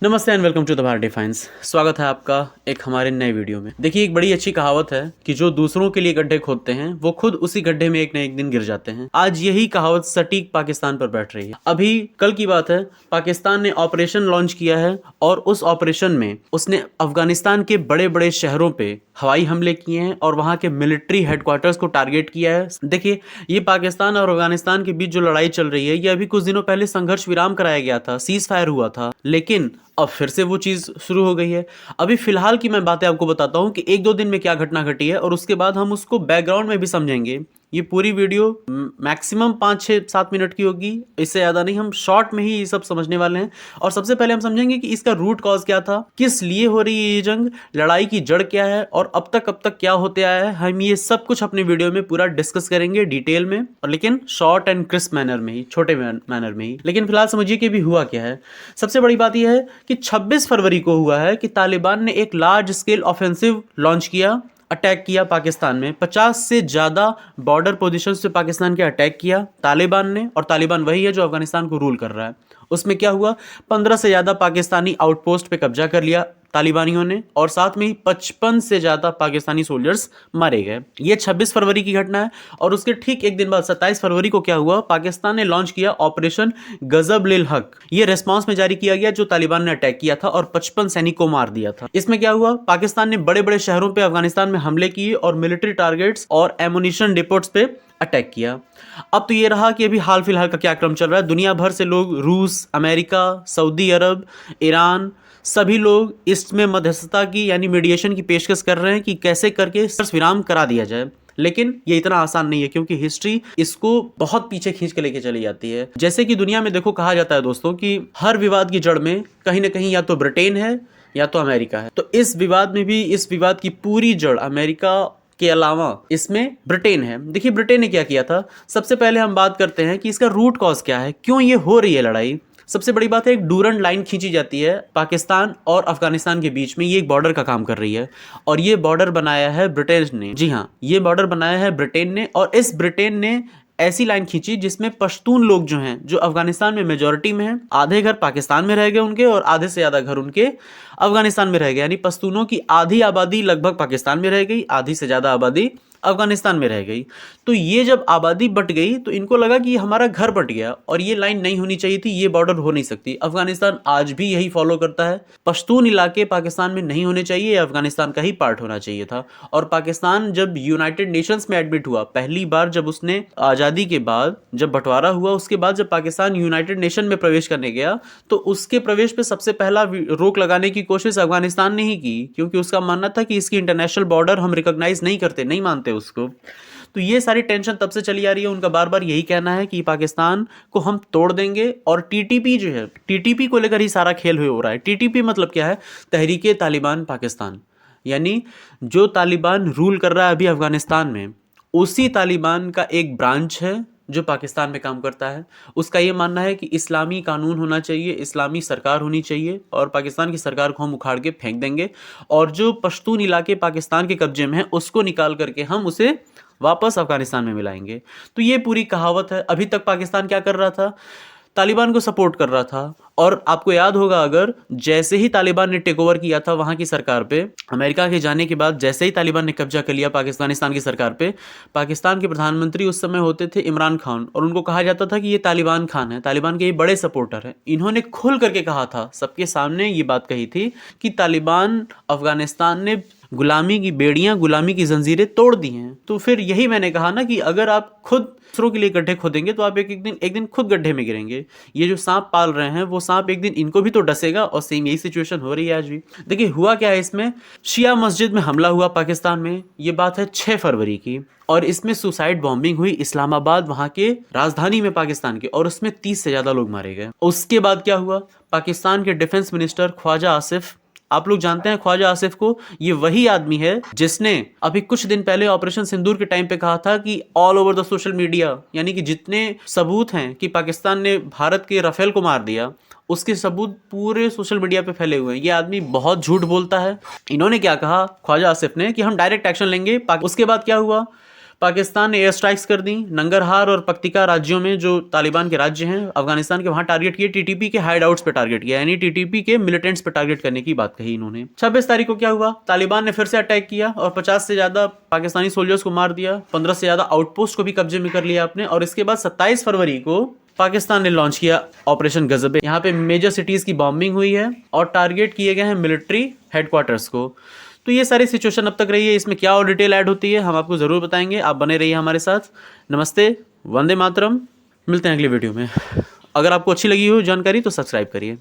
नमस्ते and welcome to the Bharat defence. स्वागत है आपका एक हमारे नए वीडियो में। देखिए, एक बड़ी अच्छी कहावत है कि जो दूसरों के लिए गड्ढे खोदते हैं वो खुद उसी गड्ढे में एक न एक दिन गिर जाते हैं। आज यही कहावत सटीक पाकिस्तान पर बैठ रही है। अभी कल की बात है, पाकिस्तान ने ऑपरेशन लॉन्च किया है और उस ऑपरेशन में उसने अफगानिस्तान के बड़े बड़े शहरों पे हवाई हमले किए हैं और वहां के मिलिट्री हेडक्वार्टर्स को टारगेट किया है। देखिए, ये पाकिस्तान और अफगानिस्तान के बीच जो लड़ाई चल रही है, ये अभी कुछ दिनों पहले संघर्ष विराम कराया गया था, सीज फायर हुआ था, लेकिन अब फिर से वो चीज शुरू हो गई है। अभी फिलहाल की मैं बातें आपको बताता हूं कि एक दो दिन में क्या घटना घटी है और उसके बाद हम उसको बैकग्राउंड में भी समझेंगे। ये पूरी वीडियो मैक्सिमम 5-6-7 मिनट की होगी, इससे ज़्यादा नहीं। हम शॉर्ट में ही ये सब समझने वाले हैं और सबसे पहले हम समझेंगे कि इसका रूट कॉज क्या था, किस लिए हो रही है ये जंग, लड़ाई की जड़ क्या है और अब तक क्या होते आया है। हम ये सब कुछ अपने वीडियो में पूरा डिस्कस करेंगे डिटेल में, और लेकिन शॉर्ट एंड क्रिस्प मैनर में ही, छोटे मैनर में ही। लेकिन फिलहाल समझिए कि अभी हुआ क्या है। सबसे बड़ी बात यह है कि 26 फरवरी को हुआ है कि तालिबान ने एक लार्ज स्केल ऑफेंसिव लॉन्च किया, अटैक किया पाकिस्तान में। 50 से ज्यादा बॉर्डर पोजीशंस पे पाकिस्तान के अटैक किया तालिबान ने, और तालिबान वही है जो अफगानिस्तान को रूल कर रहा है। उसमें क्या हुआ, 15 से ज्यादा पाकिस्तानी आउटपोस्ट पे कब्जा कर लिया तालिबानियों ने, और साथ में ही 55 से ज्यादा पाकिस्तानी सोल्जर्स मारे गए। ये 26 फरवरी की घटना है। और उसके ठीक एक दिन बाद 27 फरवरी को क्या हुआ, पाकिस्तान ने लॉन्च किया ऑपरेशन गजब-लिल हक। ये रेस्पॉन्स में जारी किया गया जो तालिबान ने अटैक किया था और 55 सैनिकों को मार दिया था। इसमें क्या हुआ, पाकिस्तान ने बड़े बड़े शहरों पर अफगानिस्तान में हमले किए और मिलिट्री टारगेट्स और एमुनिशन डिपोट्स पे अटैक किया। अब तो ये रहा कि अभी हाल फिलहाल का क्या क्रम चल रहा है। दुनिया भर से लोग, रूस, अमेरिका, सऊदी अरब, ईरान, सभी लोग इसमें मध्यस्थता की यानी मीडिएशन की पेशकश कर रहे हैं कि कैसे करके विराम करा दिया जाए। लेकिन ये इतना आसान नहीं है, क्योंकि हिस्ट्री इसको बहुत पीछे खींच के लेके चली जाती है। जैसे कि दुनिया में देखो, कहा जाता है दोस्तों कि हर विवाद की जड़ में कहीं ना कहीं या तो ब्रिटेन है या तो अमेरिका है। तो इस विवाद में भी, इस विवाद की पूरी जड़ अमेरिका के अलावा इसमें ब्रिटेन है। देखिए, ब्रिटेन ने क्या किया था। सबसे पहले हम बात करते हैं कि इसका रूट कॉज क्या है, क्यों ये हो रही है लड़ाई। सबसे बड़ी बात है, एक डूरंड लाइन खींची जाती है पाकिस्तान और अफगानिस्तान के बीच में। ये एक बॉर्डर का काम कर रही है और ये बॉर्डर बनाया है ब्रिटेन ने। जी हाँ, ये बॉर्डर बनाया है ब्रिटेन ने, और इस ब्रिटेन ने ऐसी लाइन खींची जिसमें पश्तून लोग जो हैं, जो अफगानिस्तान में मेजोरिटी में हैं, आधे घर पाकिस्तान में रह गए उनके और आधे से ज्यादा घर उनके अफगानिस्तान में रह गए। यानी पश्तूनों की आधी आबादी लगभग पाकिस्तान में रह गई, आधी से ज्यादा आबादी अफगानिस्तान में रह गई। तो ये जब आबादी बट गई तो इनको लगा कि हमारा घर बट गया और ये लाइन नहीं होनी चाहिए थी, ये बॉर्डर हो नहीं सकती। अफगानिस्तान आज भी यही फॉलो करता है। पश्तून इलाके पाकिस्तान में नहीं होने चाहिए, अफगानिस्तान का ही पार्ट होना चाहिए था। और पाकिस्तान जब यूनाइटेड नेशंस में एडमिट हुआ पहली बार, जब उसने आज़ादी के बाद, जब बंटवारा हुआ, उसके बाद जब पाकिस्तान यूनाइटेड नेशन में प्रवेश करने गया, तो उसके प्रवेश पे सबसे पहला रोक लगाने की कोशिश अफगानिस्तान ने ही की, क्योंकि उसका मानना था कि इसकी इंटरनेशनल बॉर्डर हम रिकॉग्नाइज नहीं करते, नहीं मानते उसको। तो ये सारी टेंशन तब से चली आ रही है। उनका बार बार यही कहना है कि पाकिस्तान को हम तोड़ देंगे। और टीटीपी जो है, टीटीपी को लेकर ही सारा खेल हो रहा है। टीटीपी मतलब क्या है, तहरीके तालिबान पाकिस्तान, यानी जो तालिबान रूल कर रहा है अभी अफगानिस्तान में, उसी तालिबान का एक ब्रांच है जो पाकिस्तान में काम करता है। उसका ये मानना है कि इस्लामी कानून होना चाहिए, इस्लामी सरकार होनी चाहिए, और पाकिस्तान की सरकार को हम उखाड़ के फेंक देंगे, और जो पश्तून इलाके पाकिस्तान के कब्जे में हैं उसको निकाल करके हम उसे वापस अफगानिस्तान में मिलाएंगे। तो ये पूरी कहावत है। अभी तक पाकिस्तान क्या कर रहा था, तालिबान को सपोर्ट कर रहा था। और आपको याद होगा, अगर जैसे ही तालिबान ने टेक ओवर किया था वहां की सरकार पे, अमेरिका के जाने के बाद जैसे ही तालिबान ने कब्जा कर लिया पाकिस्तान की सरकार पे, पाकिस्तान के प्रधानमंत्री उस समय होते थे इमरान खान, और उनको कहा जाता था कि ये तालिबान खान है, तालिबान के ये बड़े सपोर्टर हैं। इन्होंने खुल करके कहा था, सबके सामने ये बात कही थी कि तालिबान अफगानिस्तान ने गुलामी की बेड़ियां, गुलामी की जंजीरें तोड़ दी हैं। तो फिर यही मैंने कहा ना कि अगर आप खुद दूसरों के लिए गड्ढे खोदेंगे तो आप एक दिन खुद गड्ढे में गिरेंगे। ये जो सांप पाल रहे हैं वो सांप एक दिन इनको भी तो डसेगा, और सेम यही सिचुएशन हो रही है आज भी। देखिए, हुआ क्या है इसमें, शिया मस्जिद में हमला हुआ पाकिस्तान में। ये बात है 6 फरवरी की, और इसमें सुसाइड बॉम्बिंग हुई इस्लामाबाद, वहां के राजधानी में पाकिस्तान के, और उसमें 30 से ज्यादा लोग मारे गए। उसके बाद क्या हुआ, पाकिस्तान के डिफेंस मिनिस्टर ख्वाजा आसिफ, आप लोग जानते हैं ख्वाजा आसिफ को, ये वही आदमी है जिसने अभी कुछ दिन पहले ऑपरेशन सिंदूर के टाइम पे कहा था कि all over the social media, यानी कि जितने सबूत हैं कि पाकिस्तान ने भारत के राफेल को मार दिया, उसके सबूत पूरे सोशल मीडिया पे फैले हुए हैं। ये आदमी बहुत झूठ बोलता है। इन्होंने क्या कहा ख्वाजा आसिफ ने कि हम डायरेक्ट एक्शन लेंगे। उसके बाद क्या हुआ, पाकिस्तान ने एयर स्ट्राइक्स कर दी नंगरहार और पक्तिका राज्यों में, जो तालिबान के राज्य हैं अफगानिस्तान के, वहां टारगेट किए। टीटीपी के हाइड आउट्स पे टारगेट किया, यानी टीटीपी के मिलिटेंट्स पे टारगेट करने की बात कही इन्होंने। 26 तारीख को क्या हुआ, तालिबान ने फिर से अटैक किया और 50 से ज्यादा पाकिस्तानी सोल्जर्स को मार दिया। 15 से ज्यादा आउटपोस्ट को भी कब्जे में कर लिया आपने। और इसके बाद 27 फरवरी को पाकिस्तान ने लॉन्च किया ऑपरेशन गजबे। यहाँ पे मेजर सिटीज की बॉम्बिंग हुई है और टारगेट किए गए हैं मिलिट्री हेडक्वार्टर्स को। तो ये सारी सिचुएशन अब तक रही है, इसमें क्या और डिटेल ऐड होती है हम आपको ज़रूर बताएंगे। आप बने रहिए हमारे साथ। नमस्ते, वंदे मातरम, मिलते हैं अगली वीडियो में। अगर आपको अच्छी लगी हो जानकारी तो सब्सक्राइब करिए।